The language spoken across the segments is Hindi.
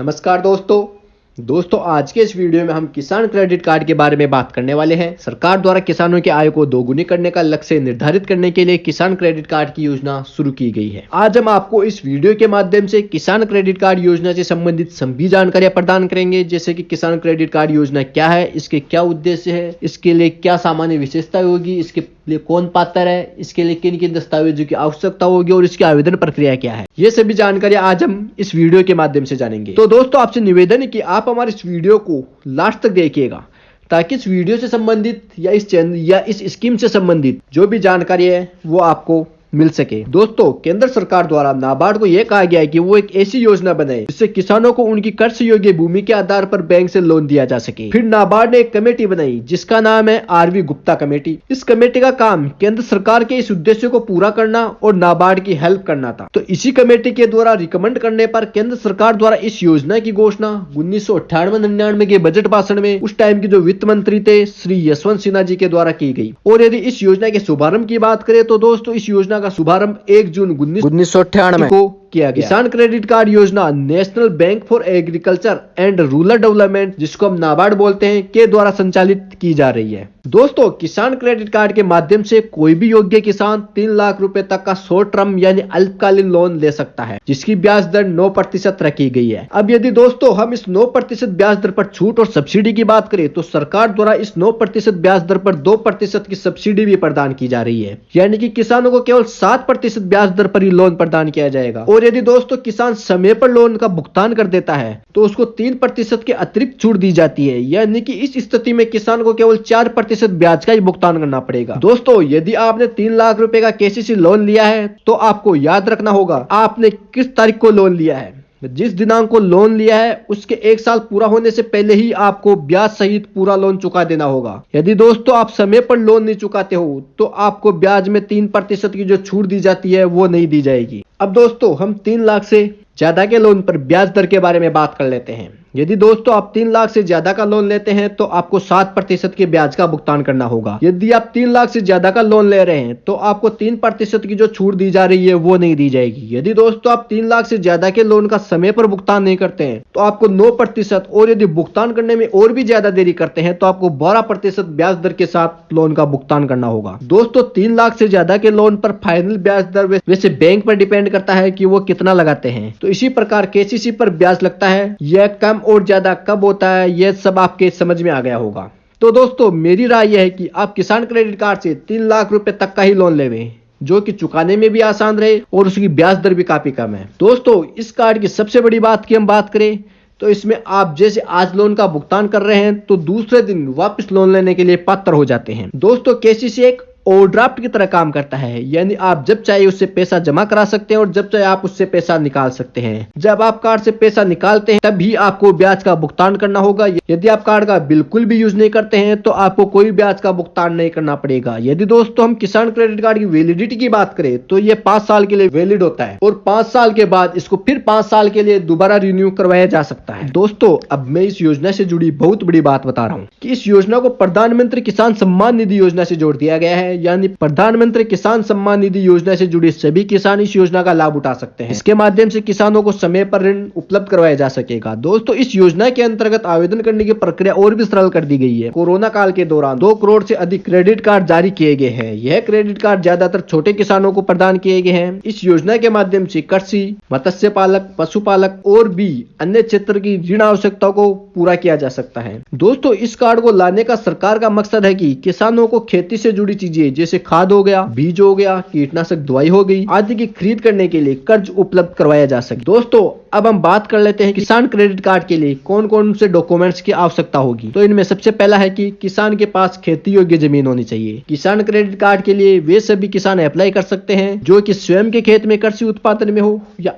नमस्कार दोस्तों आज के इस वीडियो में हम किसान क्रेडिट कार्ड के बारे में बात करने वाले हैं। सरकार द्वारा किसानों की आय को दोगुनी करने का लक्ष्य निर्धारित करने के लिए किसान क्रेडिट कार्ड की योजना शुरू की गई है। आज हम आपको इस वीडियो के माध्यम से किसान क्रेडिट कार्ड योजना से संबंधित सभी जानकारियां प्रदान करेंगे, जैसे कि किसान क्रेडिट कार्ड योजना क्या है, इसके क्या उद्देश्य है, इसके लिए क्या सामान्य विशेषता होगी, इसके लिए कौन पात्र है, इसके लिए किन किन दस्तावेजों की आवश्यकता होगी और इसकी आवेदन प्रक्रिया क्या है। ये सभी जानकारी आज हम इस वीडियो के माध्यम से जानेंगे। तो दोस्तों आपसे निवेदन है कि आप हमारे इस वीडियो को लास्ट तक देखिएगा, ताकि इस वीडियो से संबंधित या इस चैनल या इस स्कीम से संबंधित जो भी जानकारी है वो आपको मिल सके। दोस्तों केंद्र सरकार द्वारा नाबार्ड को यह कहा गया है कि वो एक ऐसी योजना बनाए जिससे किसानों को उनकी कर्ज योग्य भूमि के आधार पर बैंक से लोन दिया जा सके। फिर नाबार्ड ने एक कमेटी बनाई जिसका नाम है आरवी गुप्ता कमेटी। इस कमेटी का काम केंद्र सरकार के इस उद्देश्य को पूरा करना और नाबार्ड की हेल्प करना था। तो इसी कमेटी के द्वारा रिकमेंड करने पर केंद्र सरकार द्वारा इस योजना की घोषणा 1998-99 के बजट भाषण में उस टाइम के जो वित्त मंत्री थे श्री यशवंत सिन्हा जी के द्वारा की गई। और यदि इस योजना के शुभारंभ की बात करें तो दोस्तों इस योजना का शुभारंभ 1 जून 1998 को किया गया। किसान क्रेडिट कार्ड योजना national bank for agriculture and rural development, जिसको हम नाबार्ड बोलते हैं, के द्वारा संचालित की जा रही है। दोस्तों किसान क्रेडिट कार्ड के माध्यम से कोई भी योग्य किसान 3 लाख रुपए तक का शॉर्ट टर्म यानी अल्पकालीन लोन ले सकता है, जिसकी ब्याज दर 9% रखी गई है। अब यदि दोस्तों हम इस 9% ब्याज दर पर छूट और सब्सिडी की बात करें तो सरकार द्वारा इस 9% ब्याज दर पर 2% की सब्सिडी भी प्रदान की जा रही है, यानी कि किसानों को केवल 7% ब्याज दर पर ही लोन प्रदान किया जाएगा। और यदि दोस्तों किसान समय पर लोन का भुगतान कर देता है तो उसको 3% की अतिरिक्त छूट दी जाती है, यानी कि इस स्थिति में किसान को केवल 4% ब्याज का ही भुगतान करना पड़ेगा। दोस्तों यदि आपने 3 लाख रुपए का केसीसी लोन लिया है तो आपको याद रखना होगा आपने किस तारीख को लोन लिया है। जिस दिनांक को लोन लिया है उसके 1 साल पूरा होने से पहले ही आपको ब्याज सहित पूरा लोन चुका देना होगा। यदि दोस्तों आप समय पर लोन नहीं चुकाते हो तो आपको ब्याज में 3% की जो छूट दी जाती है वो नहीं दी जाएगी। अब दोस्तों हम 3 लाख से ज्यादा के लोन पर ब्याज दर के बारे में बात कर लेते हैं। यदि दोस्तों आप 3 लाख से ज्यादा का लोन लेते हैं तो आपको 7% के ब्याज का भुगतान करना होगा। यदि आप 3 लाख से ज्यादा का लोन ले रहे हैं तो आपको 3% की जो छूट दी जा रही है वो नहीं दी जाएगी। यदि दोस्तों आप 3 लाख से ज्यादा के लोन का समय पर भुगतान नहीं करते हैं तो आपको 9%, और यदि भुगतान करने में और भी ज्यादा देरी करते हैं तो आपको 12% ब्याज दर के साथ लोन का भुगतान करना होगा। दोस्तों 3 लाख से ज्यादा के लोन पर फाइनल ब्याज दर वैसे बैंक पर डिपेंड करता है कि वो कितना लगाते हैं। तो इसी प्रकार केसीसी पर ब्याज लगता है, यह कम और ज्यादा कब होता है यह सब आपके समझ में आ गया होगा। तो दोस्तों मेरी राय यह है कि आप किसान क्रेडिट कार्ड से 3 लाख रुपए तक का ही लोन लेवें, जो कि चुकाने में भी आसान रहे और उसकी ब्याज दर भी काफी कम है। दोस्तों इस कार्ड की सबसे बड़ी बात की हम बात करें तो इसमें आप जैसे आज लोन का भुगतान कर रहे हैं तो दूसरे दिन वापस लोन लेने के लिए पात्र हो जाते हैं। दोस्तों केसीसी एक ओवरड्राफ्ट की तरह काम करता है, यानी आप जब चाहे उससे पैसा जमा करा सकते हैं और जब चाहे आप उससे पैसा निकाल सकते हैं। जब आप कार्ड से पैसा निकालते हैं तभी आपको ब्याज का भुगतान करना होगा। यदि आप कार्ड का बिल्कुल भी यूज नहीं करते हैं तो आपको कोई ब्याज का भुगतान नहीं करना पड़ेगा। यदि दोस्तों हम किसान क्रेडिट कार्ड की वैलिडिटी की बात करें तो ये 5 साल के लिए वैलिड होता है और 5 साल के बाद इसको फिर 5 साल के लिए दोबारा रिन्यू करवाया जा सकता है। दोस्तों अब मैं इस योजना से जुड़ी बहुत बड़ी बात बता रहा हूँ कि इस योजना को प्रधानमंत्री किसान सम्मान निधि योजना से जोड़ दिया गया है, यानी प्रधानमंत्री किसान सम्मान निधि योजना से जुड़े सभी किसान इस योजना का लाभ उठा सकते हैं। इसके माध्यम से किसानों को समय पर ऋण उपलब्ध करवाया जा सकेगा। दोस्तों इस योजना के अंतर्गत आवेदन करने की प्रक्रिया और भी सरल कर दी गई है। कोरोना काल के दौरान 2 करोड़ से अधिक क्रेडिट कार्ड जारी किए गए हैं। यह क्रेडिट कार्ड ज्यादातर छोटे किसानों को प्रदान किए गए हैं। इस योजना के माध्यम से कृषि, मत्स्य पालक, पशुपालक और भी अन्य क्षेत्र की ऋण आवश्यकताओं को पूरा किया जा सकता है। दोस्तों इस कार्ड को लाने का सरकार का मकसद है कि किसानों को खेती से जुड़ी चीजें जैसे खाद हो गया, बीज हो गया, कीटनाशक दवाई हो गई आदि की खरीद करने के लिए कर्ज उपलब्ध करवाया जा सके। दोस्तों अब हम बात कर लेते हैं किसान क्रेडिट कार्ड के लिए कौन कौन से डॉक्यूमेंट्स की आवश्यकता होगी। तो इनमें सबसे पहला है कि किसान के पास खेती योग्य जमीन होनी चाहिए। किसान क्रेडिट कार्ड के लिए वे सभी किसान अप्लाई कर सकते हैं जो कि स्वयं के खेत में कृषि उत्पादन में हो या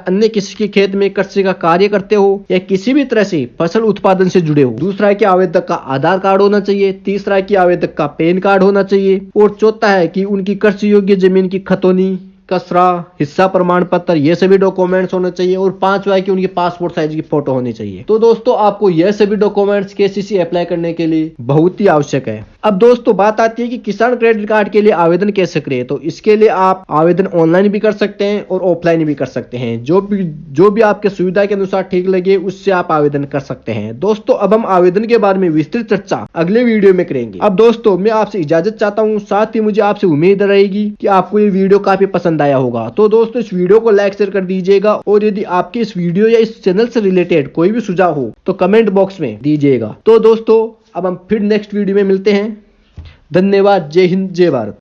अन्य किसी के खेत में कृषि का कार्य करते हो या किसी भी तरह से फसल उत्पादन से जुड़े हो। दूसरा है कि आवेदक का आधार कार्ड होना चाहिए। तीसरा है कि आवेदक का पैन कार्ड होना चाहिए और चौथा है कि उनकी कृषि योग्य जमीन की खतौनी, कसरा, हिस्सा प्रमाण पत्र, ये सभी डॉक्यूमेंट्स होने चाहिए। और 5वां है कि उनकी पासपोर्ट साइज की फोटो होनी चाहिए। तो दोस्तों आपको यह सभी डॉक्यूमेंट्स केसीसी अप्लाई करने के लिए बहुत ही आवश्यक है। अब दोस्तों बात आती है कि किसान क्रेडिट कार्ड के लिए आवेदन कैसे करें। तो इसके लिए आप आवेदन ऑनलाइन भी कर सकते हैं और ऑफलाइन भी कर सकते हैं। जो भी आपके सुविधा के अनुसार ठीक लगे उससे आप आवेदन कर सकते हैं। दोस्तों अब हम आवेदन के बारे में विस्तृत चर्चा अगले वीडियो में करेंगे। अब दोस्तों मैं आपसे इजाजत चाहता हूं, साथ ही मुझे आपसे उम्मीद रहेगी कि आपको ये वीडियो काफी पसंद आया होगा। तो दोस्तों इस वीडियो को लाइक शेयर कर दीजिएगा और यदि आपके इस वीडियो या इस चैनल से रिलेटेड कोई भी सुझाव हो तो कमेंट बॉक्स में दीजिएगा। तो दोस्तों अब हम फिर नेक्स्ट वीडियो में मिलते हैं। धन्यवाद। जय हिंद, जय भारत।